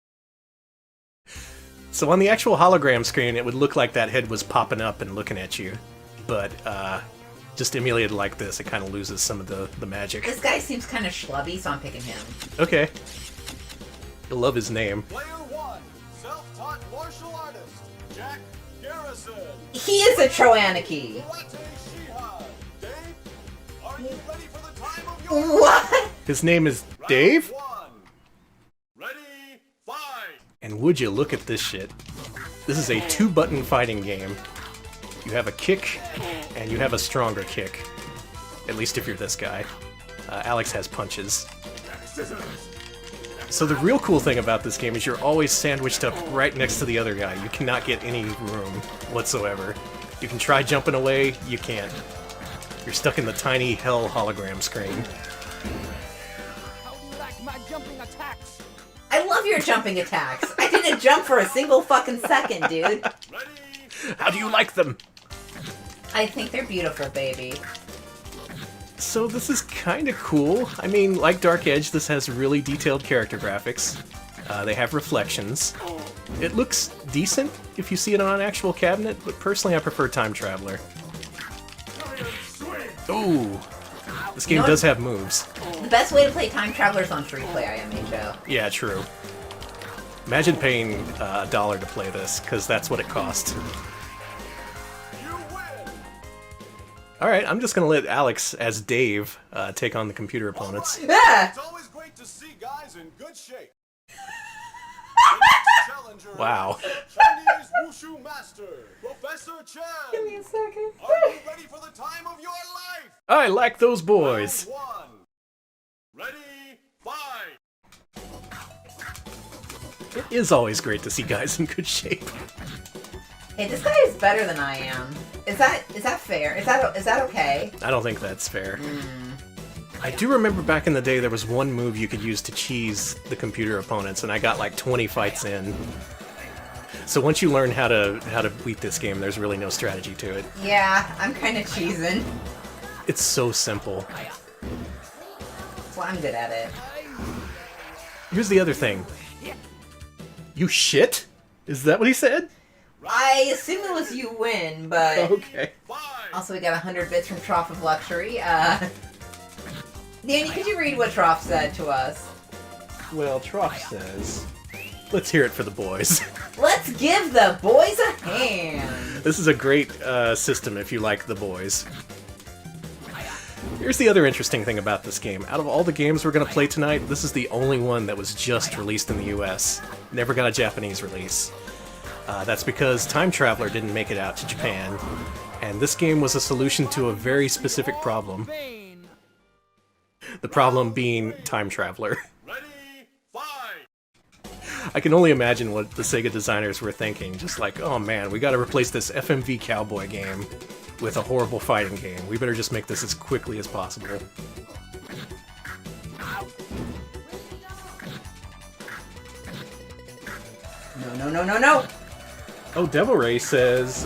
So on the actual hologram screen, it would look like that head was popping up and looking at you. But just emulated like this, it kind of loses some of the magic. This guy seems kind of schlubby, so I'm picking him. Okay. You'll love his name. Player 1, self-taught martial artist, Jack Garrison. He is a Troanarchy. Karate Shiha. Dave, are you ready for the time of your What? His name is Dave? Round 1. Ready, fight. And would you look at this shit. This is a 2-button fighting game. You have a kick, and you have a stronger kick. At least if you're this guy. Alex has punches. So the real cool thing about this game is you're always sandwiched up right next to the other guy. You cannot get any room whatsoever. You can try jumping away, you can't. You're stuck in the tiny hell hologram screen. How do you like my jumping attacks? I love your jumping attacks. I didn't jump for a single fucking second, dude. Ready, How do you like them? I think they're beautiful, baby. So this is kind of cool. I mean, like Dark Edge, this has really detailed character graphics. They have reflections. It looks decent if you see it on an actual cabinet, but personally I prefer Time Traveler. Ooh, this game does have moves. The best way to play Time Traveler is on free play, IMHO. Yeah, true. Imagine paying $1 to play this, because that's what it costs. Alright, I'm just going to let Alex, as Dave, take on the computer opponents. Yeah! It's always great to see guys in good shape. Wow. Chinese Wushu Master, Professor Chen. Give me a second. Are you ready for the time of your life? I like those boys. Round 1. Ready, fight. It is always great to see guys in good shape. Hey, this guy is better than I am. Is that fair? Is that okay? I don't think that's fair. I do remember back in the day there was one move you could use to cheese the computer opponents, and I got like 20 fights in. So once you learn how to beat this game, there's really no strategy to it. Yeah, I'm kind of cheesing. It's so simple. Well, I'm good at it. Here's the other thing. You shit? Is that what he said? I assume it was you win, but Okay. also we got 100 bits from Trough of Luxury. Danny, could you read what Trough said to us? Well, Trough says, let's hear it for the boys. Let's give the boys a hand! This is a great system if you like the boys. Here's the other interesting thing about this game. Out of all the games we're going to play tonight, this is the only one that was just released in the US. Never got a Japanese release. That's because Time Traveler didn't make it out to Japan, and this game was a solution to a very specific problem. The problem being Time Traveler. Ready, fight. I can only imagine what the Sega designers were thinking, just like, oh man, we gotta replace this FMV cowboy game with a horrible fighting game. We better just make this as quickly as possible. No. Oh, Devil Ray says,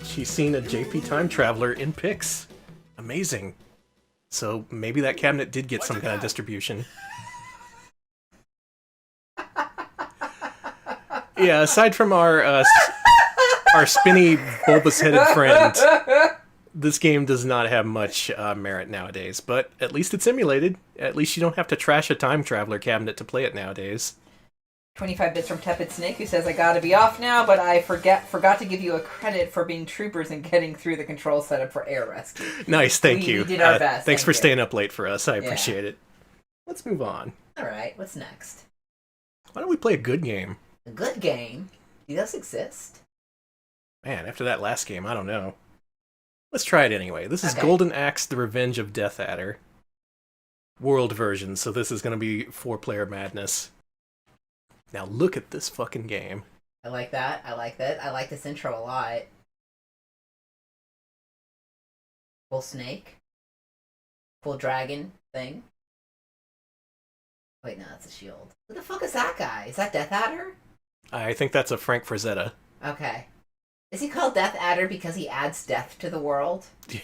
she's seen a JP Time Traveler in pics. Amazing. So maybe that cabinet did get some kind of distribution. Yeah, aside from our spinny, bulbous-headed friend, this game does not have much merit nowadays. But at least it's emulated. At least you don't have to trash a Time Traveler cabinet to play it nowadays. 25 bits from Tepid Snake, who says, I gotta be off now, but I forgot to give you a credit for being troopers and getting through the control setup for air rescue. Nice, thank you. We did our best. Thanks Thank for you. staying up late for us. I appreciate it. Let's move on. Alright, what's next? Why don't we play a good game? A good game? Do those exist? Man, after that last game, I don't know. Let's try it anyway. This is Okay. Golden Axe, The Revenge of Death Adder. World version, so this is going to be 4-player madness. Now look at this fucking game. I like that. I like this intro a lot. Full snake. Full dragon thing. Wait, no, that's a shield. Who the fuck is that guy? Is that Death Adder? I think that's a Frank Frazetta. Okay. Is he called Death Adder because he adds death to the world? I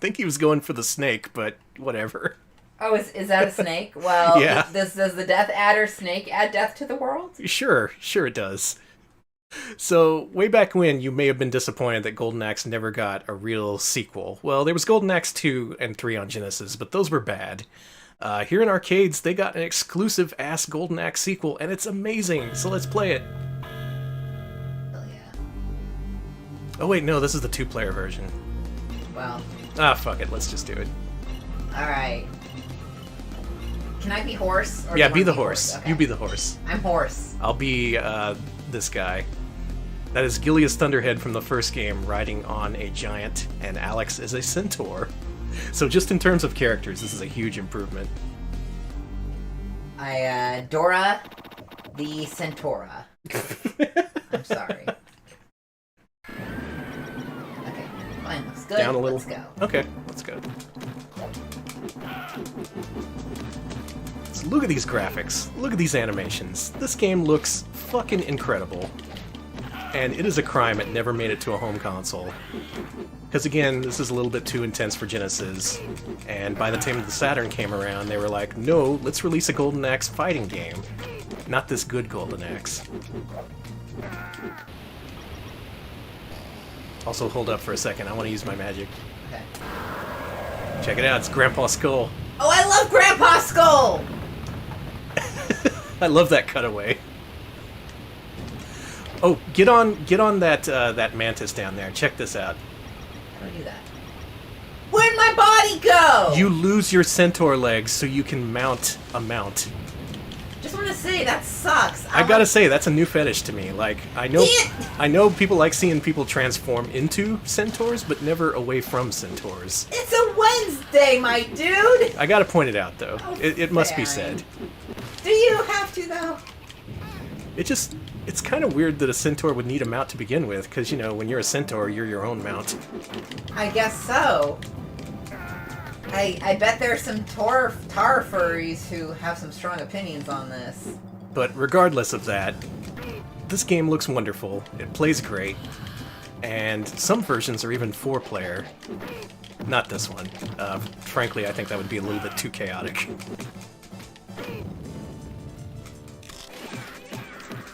think he was going for the snake, but whatever. Oh, is that a snake? Well, Yeah. does the Death Adder snake add death to the world? Sure it does. So, way back when, you may have been disappointed that Golden Axe never got a real sequel. Well, there was Golden Axe 2 and 3 on Genesis, but those were bad. Here in arcades, they got an exclusive-ass Golden Axe sequel, and it's amazing, so let's play it. Hell yeah. Oh wait, no, this is the 2-player version. Well, Ah, fuck it, let's just do it. alright. Can I be horse? Or Yeah, do be you the want me horse. Okay. You be the horse. I'm horse. I'll be, this guy. That is Gilius Thunderhead from the first game, riding on a giant, and Alex is a centaur. So just in terms of characters, this is a huge improvement. Dora the Centaura. I'm sorry. Okay, fine, looks good. Down a little. Let's go. Okay, let's go. So look at these graphics. Look at these animations. This game looks fucking incredible. and it is a crime it never made it to a home console. Because again, this is a little bit too intense for Genesis, and by the time the Saturn came around, they were like, no, let's release a Golden Axe fighting game. Not this good Golden Axe. Also, hold up for a second, I want to use my magic. Okay. Check it out, it's Grandpa Skull. Oh, I love Grandpa Skull! I love that cutaway. Oh, get on that that mantis down there. Check this out. How do I do that? Where'd my body go? You lose your centaur legs so you can mount a mount. Just want to say that sucks. I gotta say that's a new fetish to me. Like I know people like seeing people transform into centaurs, but never away from centaurs. It's a Wednesday, my dude. I gotta point it out though. Oh, It must be Baron. said. Do you have to though? It's kind of weird that a centaur would need a mount to begin with, because, you know, when you're a centaur, you're your own mount. I guess so. I bet there are some tar furries who have some strong opinions on this. But regardless of that, this game looks wonderful, it plays great, and some versions are even 4-player. Not this one. Frankly, I think that would be a little bit too chaotic.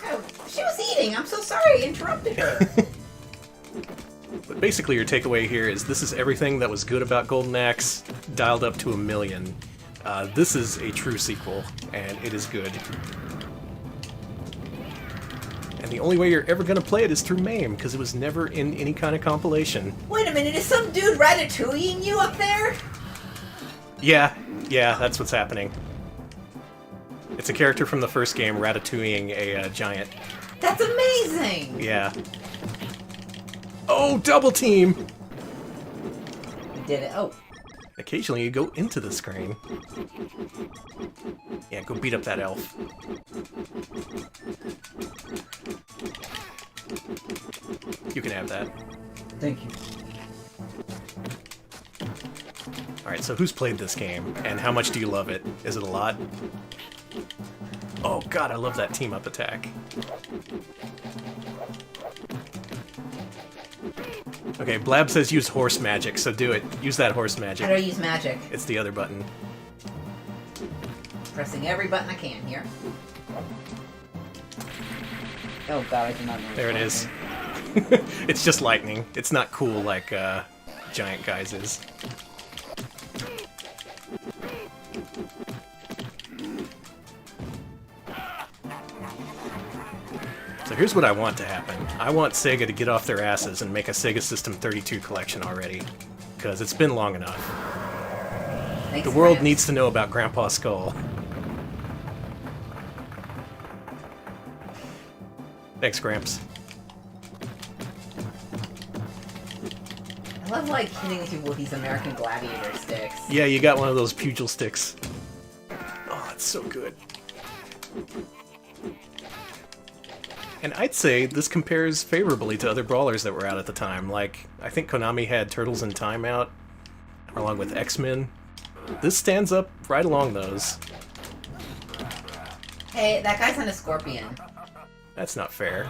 Oh, she was eating. I'm so sorry I interrupted her. But basically your takeaway here is this is everything that was good about Golden Axe, dialed up to 1,000,000. This is a true sequel, and it is good. And the only way you're ever going to play it is through Mame, because it was never in any kind of compilation. Wait a minute, is some dude ratatouilleing you up there? Yeah, that's what's happening. It's a character from the first game ratatouilleing a giant. That's amazing! Yeah. Oh, double team! We did it. Oh. Occasionally you go into the screen. Yeah, go beat up that elf. You can have that. Thank you. Alright, so who's played this game? And how much do you love it? Is it a lot? Oh god, I love that team-up attack. Okay, Blab says use horse magic, so do it. Use that horse magic. How do I use magic? It's the other button. Pressing every button I can here. Oh god, I do not know. There it is. It's just lightning. It's not cool like Giant Guys is. So here's what I want to happen. I want Sega to get off their asses and make a Sega System32 collection already. Because it's been long enough. Thanks, The world Gramps. needs to know about Grandpa Skull. Thanks, Gramps. I love, like, hitting people with these American Gladiator sticks. Yeah, you got one of those pugil sticks. Oh, it's so good. And I'd say this compares favorably to other brawlers that were out at the time. Like, I think Konami had Turtles in Time out, along with X-Men. This stands up right along those. Hey, that guy's on a scorpion. That's not fair.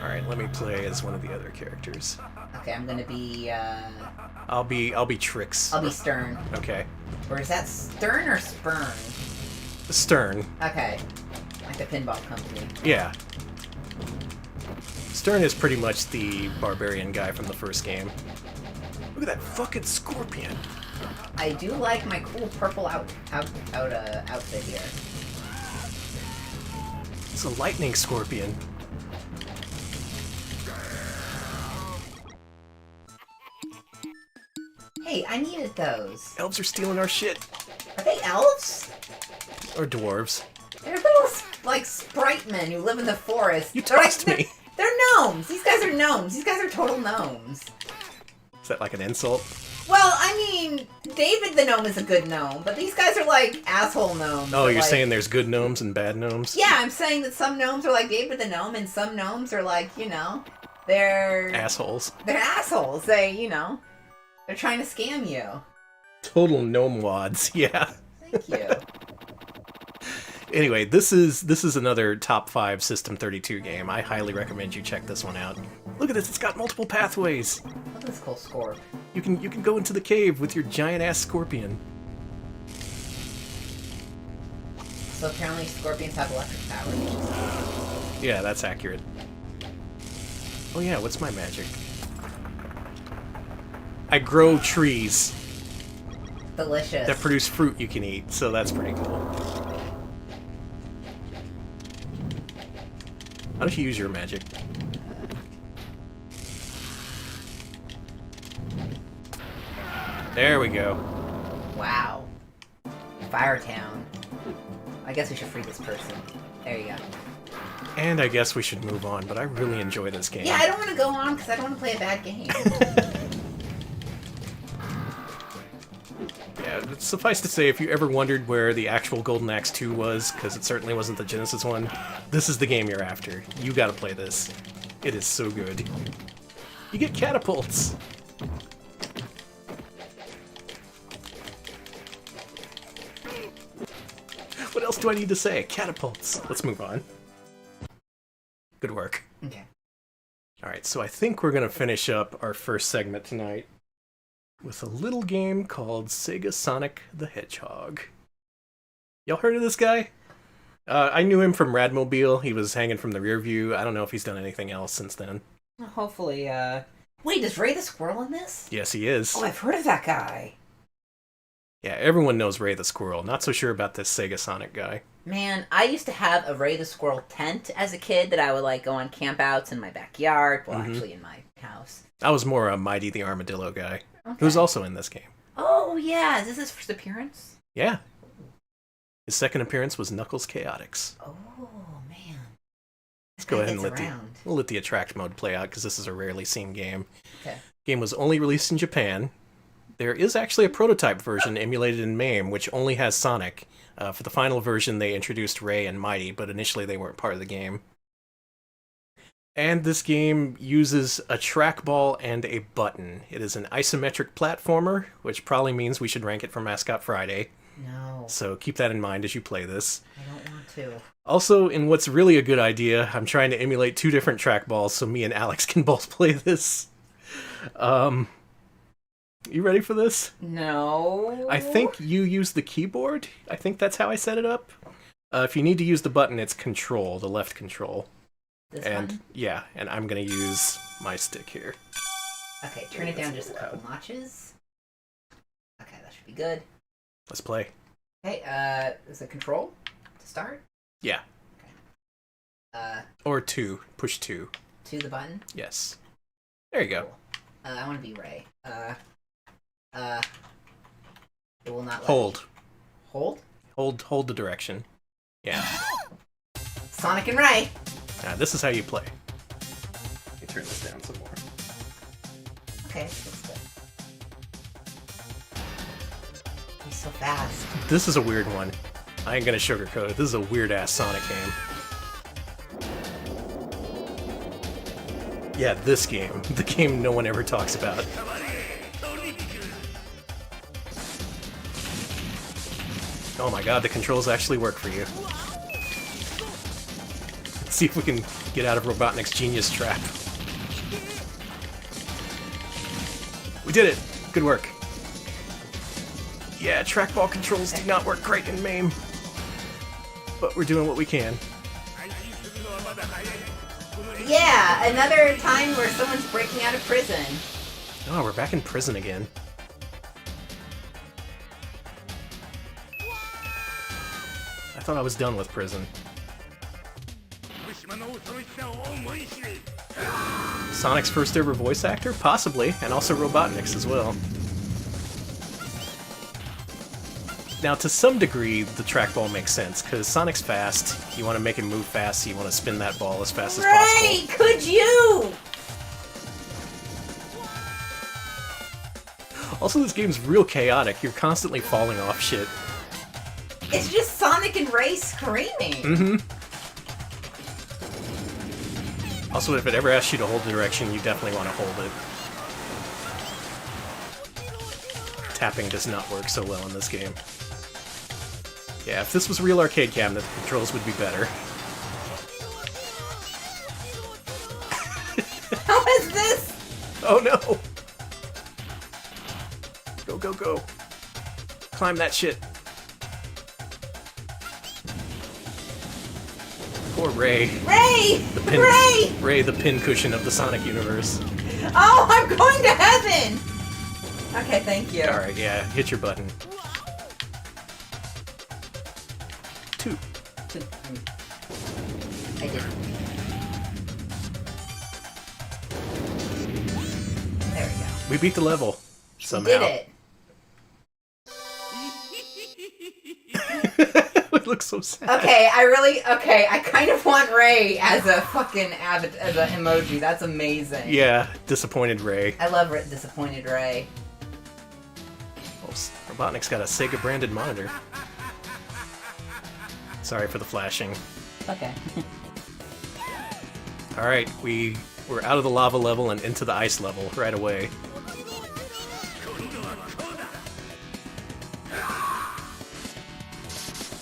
Alright, let me play as one of the other characters. Okay, I'm gonna be, I'll be Trix. I'll be Stern. Okay. Or is that Stern or Spurn? Stern. Okay. Like the pinball company. Yeah. Stern is pretty much the barbarian guy from the first game. Look at that fucking scorpion. I do like my cool purple outfit here. It's a lightning scorpion. Hey, I needed those. Elves are stealing our shit. Are they elves? Or dwarves. They're little, like, sprite men who live in the forest. You They're tossed me. They're gnomes. These guys are gnomes. These guys are total gnomes. Is that like an insult? Well, I mean, David the gnome is a good gnome, but these guys are like asshole gnomes. Oh, that, you're like- saying there's good gnomes and bad gnomes? Yeah, I'm saying that some gnomes are like David the gnome, and some gnomes are like, you know, they're Assholes. they're assholes. They, you know, they're trying to scam you. Total gnome wads, yeah. Thank you. Anyway, this is another top 5 System32 game. I highly recommend you check this one out. Look at this, it's got multiple pathways. Look at this cool scorp. You can go into the cave with your giant ass scorpion. So apparently scorpions have electric power, which is Yeah, that's accurate. Oh yeah, what's my magic? I grow trees delicious. that produce fruit you can eat, so that's pretty cool. How did you use your magic? There we go. Wow. Firetown. I guess we should free this person. There you go. And I guess we should move on, but I really enjoy this game. Yeah, I don't want to go on because I don't want to play a bad game. Yeah, suffice to say, if you ever wondered where the actual Golden Axe 2 was, because it certainly wasn't the Genesis one, this is the game you're after. You gotta play this. It is so good. You get catapults! What else do I need to say? Catapults! Let's move on. Good work. Okay. Alright, so I think we're gonna finish up our first segment tonight with a little game called SegaSonic the Hedgehog. Y'all heard of this guy? I knew him from Rad Mobile. He was hanging from the rear view. I don't know if he's done anything else since then. Hopefully, Wait, is Ray the Squirrel in this? Yes, he is. Oh, I've heard of that guy. Yeah, everyone knows Ray the Squirrel. Not so sure about this SegaSonic guy. Man, I used to have a Ray the Squirrel tent as a kid that I would, like, go on campouts in my backyard. Well, actually, in my house. I was more a Mighty the Armadillo guy, Okay. who's also in this game. Oh, yeah. Is this his first appearance? Yeah. His second appearance was Knuckles Chaotix. Oh, man. Let's go ahead and around. we'll let the attract mode play out, because this is a rarely seen game. Okay. Game was only released in Japan. There is actually a prototype version emulated in Mame, which only has Sonic. For the final version, they introduced Ray and Mighty, but initially they weren't part of the game. And this game uses a trackball and a button. It is an isometric platformer, which probably means we should rank it for Mascot Friday. No, So keep that in mind as you play this. I don't want to. Also, in what's really a good idea, I'm trying to emulate 2 different trackballs so me and Alex can both play this. You ready for this? No. I think you use the keyboard. I think that's how I set it up. If you need to use the button, it's control, the left control. This And one? yeah, and I'm gonna use my stick here. Okay, turn it down just a couple notches. Okay, that should be good. Let's play. Okay, is it control to start? Yeah. Or 2. Push 2. To the button? Yes. There you go. Cool. I want to be Ray. It will not let Hold. me. Hold? Hold the direction. Yeah. Sonic and Ray! Now, this is how you play. Let me turn this down some more. Okay, that's good. He's so fast. This is a weird one. I ain't gonna sugarcoat it. This is a weird-ass Sonic game. Yeah, this game. The game no one ever talks about. Oh my god, the controls actually work for you. Let's see if we can get out of Robotnik's genius trap. We did it! Good work. Yeah, trackball controls do not work great in Mame. But we're doing what we can. Yeah, another time where someone's breaking out of prison. Oh, we're back in prison again. I thought I was done with prison. Sonic's first ever voice actor? Possibly, and also Robotnik's as well. Now, to some degree, the trackball makes sense, because Sonic's fast, you want to make him move fast, so you want to spin that ball as fast as possible. Ray, could you? Also, this game's real chaotic, you're constantly falling off shit. It's just Sonic and Ray screaming. Also, if it ever asks you to hold the direction, you definitely want to hold it. Tapping does not work so well in this game. Yeah, if this was a real arcade cabinet, the controls would be better. How is this? Oh no! Go, go, go. Climb that shit. Poor Ray. Ray! The pin, Ray! Ray, the pincushion of the Sonic universe. Oh, I'm going to heaven! Okay, thank you. Alright, yeah, hit your button. 2. I did. There we go. We beat the level. Somehow. Did it. It looks so sad. Okay, I kind of want Ray as a fucking as an emoji. That's amazing. Yeah, disappointed Ray. I love disappointed Ray. Oh, Robotnik's got a Sega branded monitor. Sorry for the flashing. Okay. Alright, we're out of the lava level and into the ice level right away.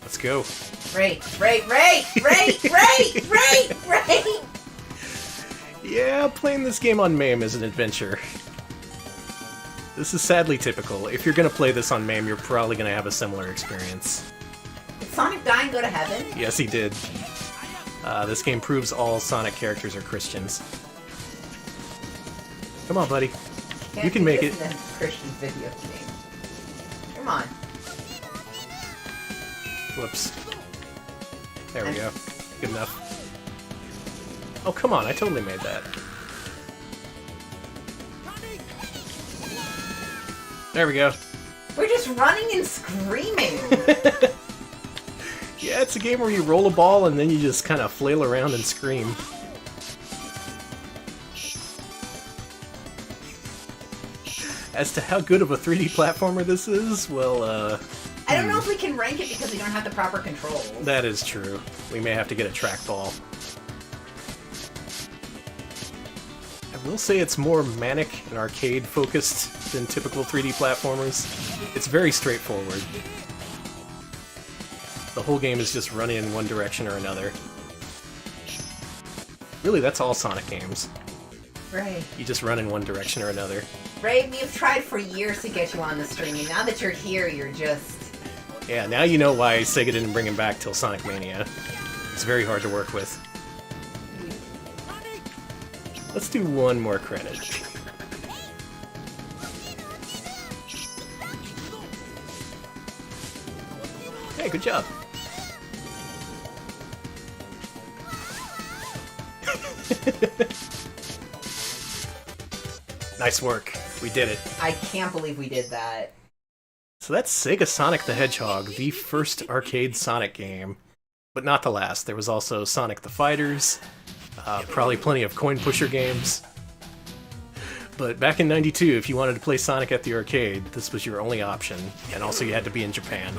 Let's go. Ray! Yeah, playing this game on Mame is an adventure. This is sadly typical. If you're gonna play this on Mame, you're probably gonna have a similar experience. Did Sonic die and go to heaven? Yes, he did. This game proves all Sonic characters are Christians. Come on, buddy. You can make it. This is a Christian video game. Come on. Whoops. There we go. Good enough. Oh, come on. I totally made that. There we go. We're just running and screaming. Yeah, it's a game where you roll a ball and then you just kind of flail around and scream. As to how good of a 3D platformer this is, well, I don't know if we can rank it because we don't have the proper controls. that is true. We may have to get a trackball. I will say it's more manic and arcade-focused than typical 3D platformers. It's very straightforward. The whole game is just running in one direction or another. Really, that's all Sonic games. Ray. You just run in one direction or another. Ray, we've tried for years to get you on the stream, and now that you're here, you're just... Yeah, now you know why Sega didn't bring him back till Sonic Mania. It's very hard to work with. Let's do one more credit. Hey, good job. Nice work. We did it. I can't believe we did that. So that's Sega Sonic the Hedgehog, the first arcade Sonic game. But not the last. There was also Sonic the Fighters, probably plenty of coin pusher games. But back in '92, if you wanted to play Sonic at the arcade, this was your only option, and also you had to be in Japan.